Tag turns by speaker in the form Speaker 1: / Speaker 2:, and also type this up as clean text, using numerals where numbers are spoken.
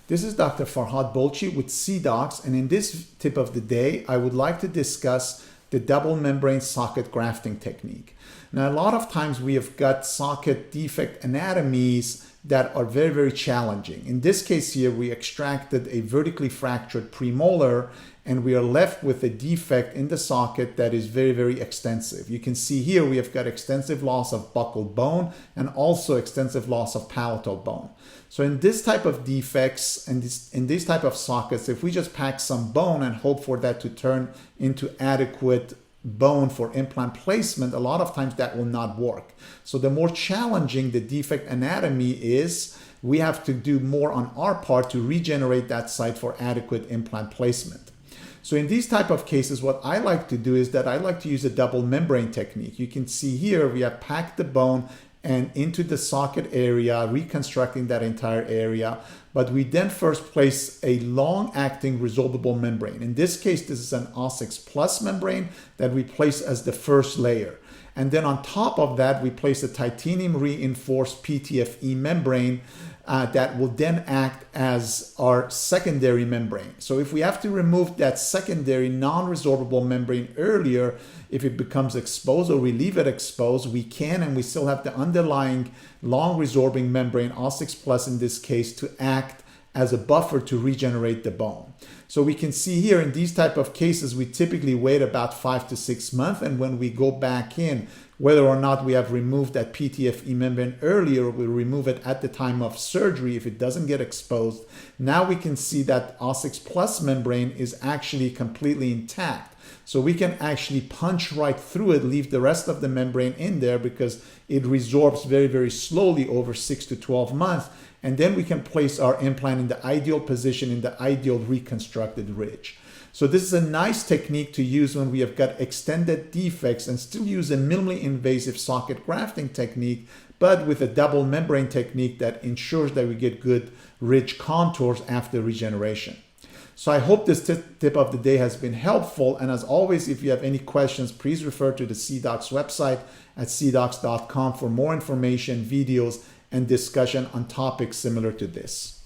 Speaker 1: This is Dr. Farhad Bolchi with CDOCS, and in this tip of the day, I would like to discuss the double membrane socket grafting technique. Now, a lot of times we have got socket defect anatomies that are very, very challenging. In this case here, we extracted a vertically fractured premolar, and we are left with a defect in the socket that is very, very extensive. You can see here we have got extensive loss of buccal bone and also extensive loss of palatal bone. So in this type of defects and in these type of sockets, if we just pack some bone and hope for that to turn into adequate bone for implant placement, a lot of times that will not work. So the more challenging the defect anatomy is, we have to do more on our part to regenerate that site for adequate implant placement. So in these type of cases, what I like to do is that I like to use a double membrane technique. You can see here we have packed the bone and into the socket area, reconstructing that entire area. But we then first place a long-acting resorbable membrane. In this case, this is an CDOCS Plus membrane that we place as the first layer. And then on top of that, we place a titanium reinforced PTFE membrane that will then act as our secondary membrane. So if we have to remove that secondary non-resorbable membrane earlier, if it becomes exposed or we leave it exposed, we can, and we still have the underlying long resorbing membrane, CDOCS Plus in this case, to act as a buffer to regenerate the bone. So we can see here in these type of cases, we typically wait about 5 to 6 months. And when we go back in, whether or not we have removed that PTFE membrane earlier, we remove it at the time of surgery if it doesn't get exposed. Now we can see that CDOCS Plus membrane is actually completely intact. So we can actually punch right through it, leave the rest of the membrane in there because it resorbs very, very slowly over 6 to 12 months. And then we can place our implant in the ideal position in the ideal reconstructed ridge. So this is a nice technique to use when we have got extended defects and still use a minimally invasive socket grafting technique, but with a double membrane technique that ensures that we get good ridge contours after regeneration. So I hope this tip of the day has been helpful. And as always, if you have any questions, please refer to the CDOCS website at cdocs.com for more information, videos, and discussion on topics similar to this.